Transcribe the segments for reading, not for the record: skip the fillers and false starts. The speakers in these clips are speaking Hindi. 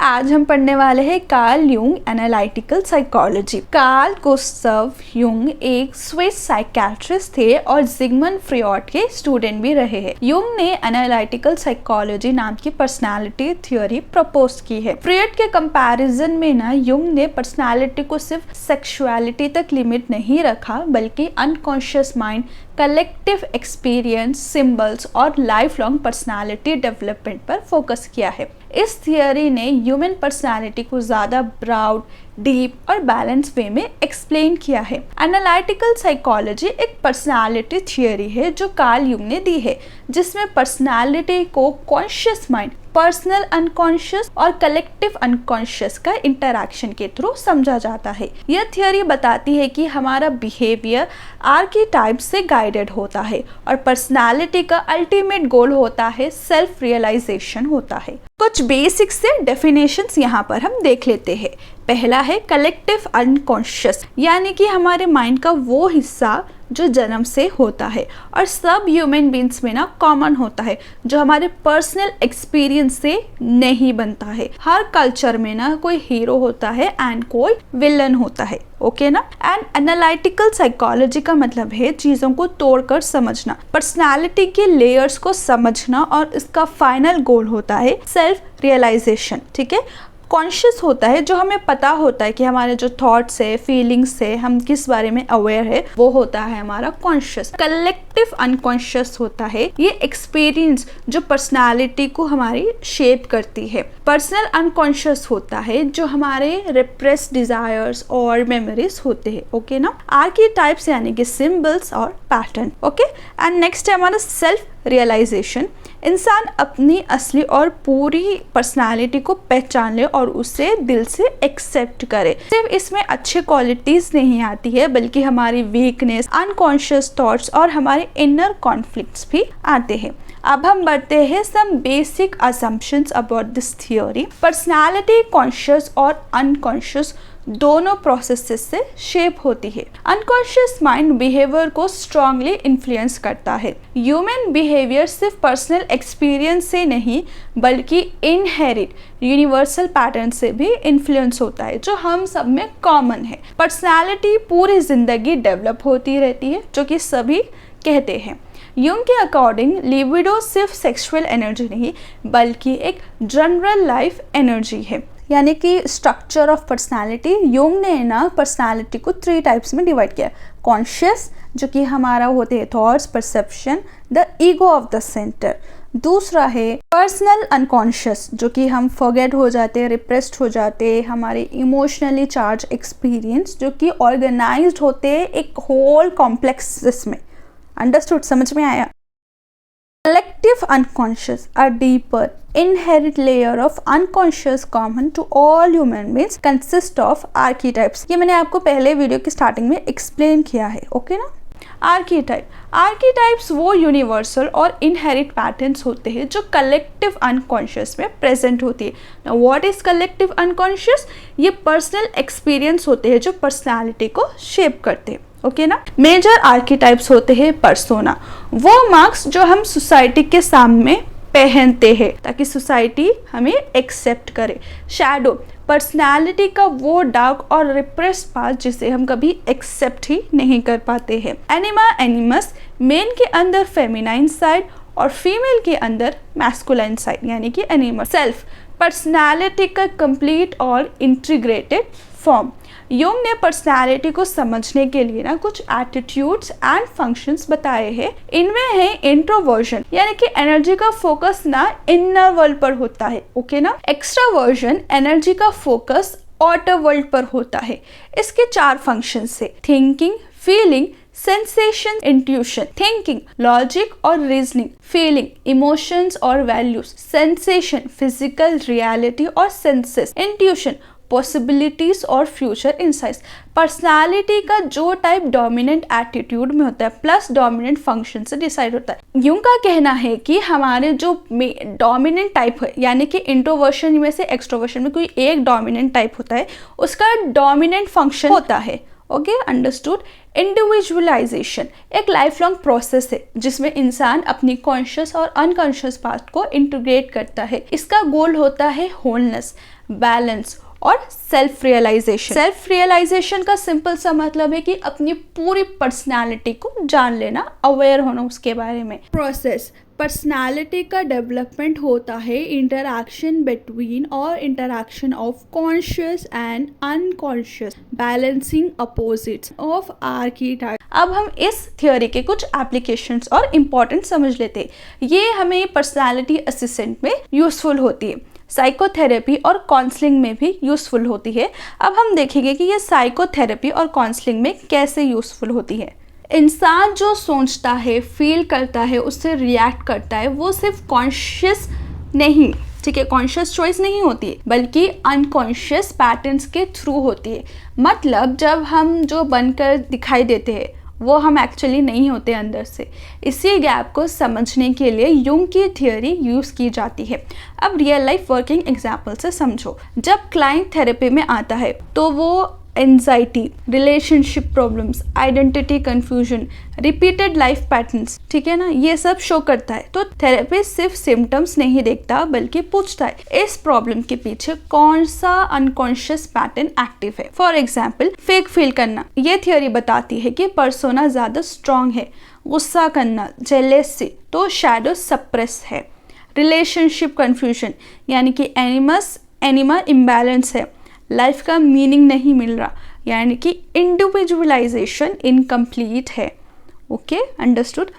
आज हम पढ़ने वाले हैं Carl Jung analytical psychology. Carl Gustav Jung एक स्विस साइकियाट्रिस्ट थे और जिगमंड फ्रॉइड के स्टूडेंट भी रहे हैं। युंग ने एनालिटिकल साइकोलॉजी नाम की पर्सनालिटी थ्योरी प्रपोज की है। फ्रॉइड के कंपैरिजन में ना युंग ने पर्सनालिटी को सिर्फ सेक्सुअलिटी तक लिमिट नहीं रखा, बल्कि unconscious mind, collective experience, symbols और लाइफ लॉन्ग पर्सनालिटी डेवलपमेंट पर फोकस किया है। इस थियोरी ने ह्यूमन पर्सनालिटी को ज़्यादा ब्रॉड, डीप और बैलेंस वे में एक्सप्लेन किया है। एनालिटिकल साइकोलॉजी एक पर्सनालिटी थियोरी है जो कार्ल युंग ने दी है, जिसमें पर्सनालिटी को कॉन्शियस माइंड, पर्सनल अनकॉन्शियस और कलेक्टिव अनकॉन्शियस का इंटरैक्शन के थ्रू समझा जाता है। यह थियोरी बताती है कि हमारा बिहेवियर आर्कीटाइप से गाइडेड होता है और पर्सनालिटी का अल्टीमेट गोल होता है सेल्फ रियलाइजेशन होता है। कुछ बेसिक्स से डेफिनेशंस यहाँ पर हम देख लेते हैं। पहला है कलेक्टिव अनकॉन्शियस, यानी कि हमारे माइंड का वो हिस्सा जो जन्म से होता है और सब ह्यूमन बीइंग्स में ना कॉमन होता है, जो हमारे पर्सनल एक्सपीरियंस से नहीं बनता है। हर कल्चर में ना कोई हीरो होता है एंड कोई विलन होता है, ओके ना। एंड एनालिटिकल साइकोलॉजी का मतलब है चीज़ों को तोड़कर समझना, पर्सनालिटी के लेयर्स को समझना, और इसका फाइनल गोल होता है सेल्फ रियलाइजेशन। ठीक है, कॉन्शियस होता है जो हमें पता होता है कि हमारे जो थॉट्स है, फीलिंग्स है, हम किस बारे में अवेयर है, वो होता है हमारा कॉन्शियस। कलेक्टिव अनकॉन्शियस होता है ये एक्सपीरियंस जो पर्सनालिटी को हमारी शेप करती है। पर्सनल अनकॉन्शियस होता है जो हमारे रिप्रेस डिजायर्स और मेमोरीज होते हैं, ओके ना। आर्कीटाइप्स यानी कि सिंबल्स और पैटर्न, ओके। एंड नेक्स्ट है हमारा सेल्फ रियलाइजेशन। इंसान अपनी असली और पूरी पर्सनालिटी को पहचान ले और उसे दिल से एक्सेप्ट करे। सिर्फ इसमें अच्छी क्वालिटीज नहीं आती है, बल्कि हमारी वीकनेस, अनकॉन्शियस थॉट्स और हमारे इनर कॉन्फ्लिक्ट्स भी आते हैं। अब हम बढ़ते हैं some basic assumptions about this theory. Personality conscious और अनकॉन्शियस दोनों प्रोसेसेस से शेप होती है। अनकॉन्शियस माइंड बिहेवियर को स्ट्रांगली इन्फ्लुएंस करता है। ह्यूमन बिहेवियर सिर्फ पर्सनल एक्सपीरियंस से नहीं, बल्कि इनहेरिट यूनिवर्सल पैटर्न से भी इन्फ्लुएंस होता है, जो हम सब में कॉमन है। पर्सनालिटी पूरी जिंदगी डेवलप होती रहती है, जो कि सभी कहते हैं। युंग के अकॉर्डिंग लिबिडो सिर्फ सेक्सुअल एनर्जी नहीं, बल्कि एक जनरल लाइफ एनर्जी है। यानी कि स्ट्रक्चर ऑफ पर्सनालिटी, युंग ने ना पर्सनालिटी को 3 टाइप्स में डिवाइड किया। कॉन्शियस, जो कि हमारा होते हैं thoughts, perception, the ego of the centre. दूसरा है पर्सनल अनकॉन्शियस, जो कि हम फॉरगेट हो जाते हैं, रिप्रेस्ड हो जाते हैं, हमारे इमोशनली चार्ज एक्सपीरियंस, जो कि ऑर्गेनाइज्ड होते हैं एक होल कॉम्प्लेक्स में। अंडरस्टूड, समझ में आया। Collective unconscious, a deeper inherent layer of unconscious common to all human beings, consist of archetypes। ये मैंने आपको पहले वीडियो की स्टार्टिंग में एक्सप्लेन किया है, ओके ना। आर्कीटाइप्स वो यूनिवर्सल और इनहेरिट पैटर्न्स होते हैं जो कलेक्टिव अनकॉन्शियस में प्रेजेंट होती है। What is collective unconscious? ये पर्सनल एक्सपीरियंस होते हैं जो पर्सनालिटी को शेप करते हैं, ओके ना। मेजर आर्कीटाइप्स होते हैं पर्सोना, वो मार्क्स जो हम सोसाइटी के सामने पहनते हैं ताकि सोसाइटी हमें एक्सेप्ट करे। शैडो, पर्सनालिटी का वो डार्क और रिप्रेस्ड पार्ट जिसे हम कभी एक्सेप्ट ही नहीं कर पाते हैं। एनिमा, एनिमस, मेन के अंदर फेमिनाइन साइड और फीमेल के अंदर मैस्कुलाइन साइड, यानी कि एनिमस। सेल्फ, पर्सनालिटी का कंप्लीट और इंटीग्रेटेड फॉर्म। युंग ने पर्सनालिटी को समझने के लिए ना कुछ एटीट्यूड्स एंड फंक्शंस बताए हैं। इनमें है इंट्रोवर्जन, यानी कि एनर्जी का फोकस ना इनर वर्ल्ड पर होता है, ओके ना। एक्सट्रावर्जन, एनर्जी का फोकस आउटर वर्ल्ड पर होता है। इसके 4 फंक्शंस है: thinking, feeling, sensation, intuition. Thinking, logic और रीजनिंग। फीलिंग, इमोशंस और वैल्यूज। सेंसेशन, फिजिकल रियलिटी और सेंसेस। इंट्यूशन, पॉसिबिलिटीज और फ्यूचर इंसाइट्स। पर्सनालिटी का जो टाइप डोमिनेंट एटीट्यूड में होता है प्लस डोमिनेंट फंक्शन से डिसाइड होता है। युंग का कहना है कि हमारे जो डोमिनेंट टाइप है, यानी कि इंट्रोवर्शन में से एक्सट्रोवर्शन में कोई एक डोमिनेंट टाइप होता है, उसका डोमिनेंट फंक्शन होता है, ओके, अंडरस्टूड। इंडिविजुअलाइजेशन एक लाइफ लॉन्ग प्रोसेस है जिसमें इंसान अपनी कॉन्शियस और अनकॉन्शियस पार्ट को इंटीग्रेट करता है। इसका गोल होता है होलनेस, बैलेंस और सेल्फ रियलाइजेशन। सेल्फ रियलाइजेशन का सिंपल सा मतलब है कि अपनी पूरी पर्सनालिटी को जान लेना, अवेयर होना उसके बारे में। प्रोसेस पर्सनालिटी का डेवलपमेंट होता है इंटरैक्शन बिटवीन और interaction of conscious and unconscious, balancing opposites of archetype. अब हम इस थियोरी के कुछ एप्लीकेशंस और इम्पोर्टेंट समझ लेते हैं। ये हमें पर्सनालिटी असिस्टेंट में यूजफुल होती है, साइकोथेरेपी और काउंसलिंग में भी यूज़फुल होती है। अब हम देखेंगे कि ये साइकोथेरेपी और काउंसलिंग में कैसे यूज़फुल होती है। इंसान जो सोचता है, फील करता है, उससे रिएक्ट करता है, वो सिर्फ कॉन्शियस नहीं, ठीक है, कॉन्शियस चॉइस नहीं होती है, बल्कि अनकॉन्शियस पैटर्न्स के थ्रू होती है। मतलब जब हम जो बनकर दिखाई देते हैं वो हम एक्चुअली नहीं होते अंदर से। इसी गैप को समझने के लिए यूंग की थियोरी यूज़ की जाती है। अब रियल लाइफ वर्किंग एग्जाम्पल से समझो। जब क्लाइंट थेरेपी में आता है तो वो anxiety, relationship problems, identity confusion, repeated life patterns, ठीक है ना, ये सब शो करता है। तो थेरेपिस्ट सिर्फ सिम्टम्स नहीं देखता बल्कि पूछता है इस प्रॉब्लम के पीछे कौन सा अनकॉन्शियस पैटर्न एक्टिव है। फॉर एग्जाम्पल, फेक फील करना। ये थियोरी बताती है कि पर्सोना ज़्यादा स्ट्रॉन्ग है। गुस्सा करना, जेलेसी, तो शैडो सप्रेस है। रिलेशनशिप कंफ्यूजन यानी कि एनिमा इम्बैलेंस है, लाइफ का मीनिंग नहीं मिल रहा, यानी कि इंडिविजुअलाइजेशन इनकम्प्लीट है। Okay, understood.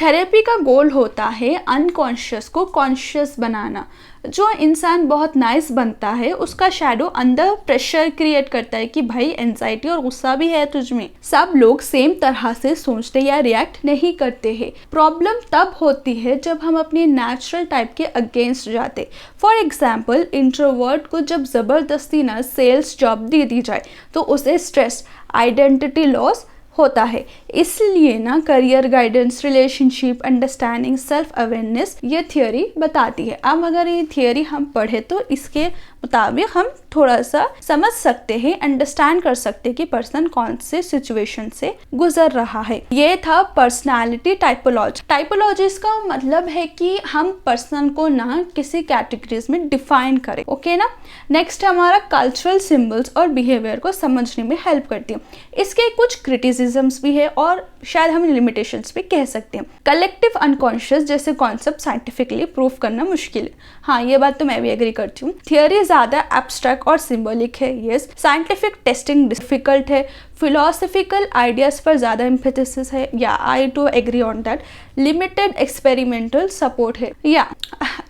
थेरेपी का गोल होता है अनकॉन्शियस को कॉन्शियस बनाना। जो इंसान बहुत नाइस बनता है उसका शैडो अंदर प्रेशर क्रिएट करता है कि भाई एंजाइटी और गुस्सा भी है तुझ में। सब लोग सेम तरह से सोचते या रिएक्ट नहीं करते हैं। प्रॉब्लम तब होती है जब हम अपनी नेचुरल टाइप के अगेंस्ट जाते। फॉर एग्जाम्पल, इंट्रोवर्ट को जब ज़बरदस्ती ना सेल्स जॉब दे दी जाए तो उसे स्ट्रेस, आइडेंटिटी लॉस होता है। इसलिए ना career guidance, relationship, understanding, self awareness ये थियोरी बताती है। अब अगर ये थियोरी हम पढ़े तो इसके मुताबिक हम थोड़ा सा समझ सकते हैं, अंडरस्टैंड कर सकते हैं कि पर्सन कौन से सिचुएशन से गुजर रहा है। ये था पर्सनालिटी टाइपोलॉजी। टाइपोलॉजीज का मतलब है कि हम पर्सन को ना किसी कैटेगरीज में डिफाइन करें। ओके ना। नेक्स्ट हमारा कल्चरल सिंबल्स और बिहेवियर को समझने में हेल्प करती है। इसके कुछ क्रिटिसिज्म्स भी है और शायद हम लिमिटेशंस भी कह सकते हैं। कलेक्टिव अनकॉन्शियस जैसे कॉन्सेप्ट साइंटिफिकली प्रूव करना मुश्किल है। हाँ, ये बात तो मैं भी एग्री करती हूँ। थियोरी ज़्यादा एब्स्ट्रैक्ट और सिंबॉलिक है। यस, साइंटिफिक टेस्टिंग डिफिकल्ट है। फिलोसफिकल आइडियाज़ पर ज़्यादा एम्फेसिस है। Yeah I too agree on that. Limited experimental support है। Yeah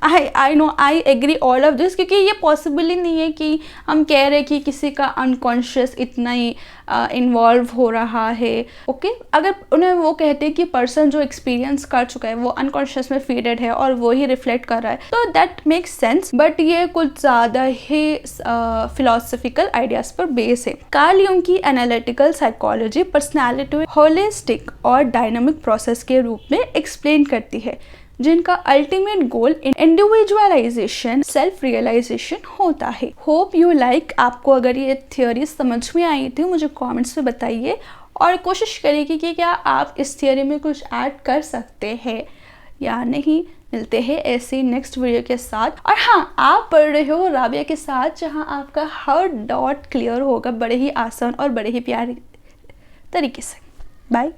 I know, I agree all of this, क्योंकि ये पॉसिबल ही नहीं है कि हम कह रहे कि किसी का अनकॉन्शियस इतना ही इन्वॉल्व हो रहा है। ओके, अगर उन्हें वो कहते हैं कि पर्सन जो एक्सपीरियंस कर चुका है वो अनकॉन्शियस में फीडेड है और वो ही रिफ्लेक्ट कर रहा है, तो दैट मेक्स सेंस। बट ये कुछ ज़्यादा ही फिलोसफिकल आइडियाज़ पर बेस है। कार्ल यूंग की एनालिटिकल साइकोलॉजी पर्सनैलिटी होलिस्टिक और डायनामिक प्रोसेस के रूप में एक्सप्लेन करती है, जिनका ultimate goal individualization, self realization होता है। Hope you like. आपको अगर ये थियोरी समझ में आई थी मुझे कमेंट्स में बताइए और कोशिश करिए कि क्या आप इस थियोरी में कुछ ऐड कर सकते हैं या नहीं। मिलते हैं ऐसे नेक्स्ट वीडियो के साथ। और हाँ, आप पढ़ रहे हो राबिया के साथ, जहाँ आपका हर डाउट क्लियर होगा बड़े ही आसान और बड़े ही प्यारे तरीके से। बाय।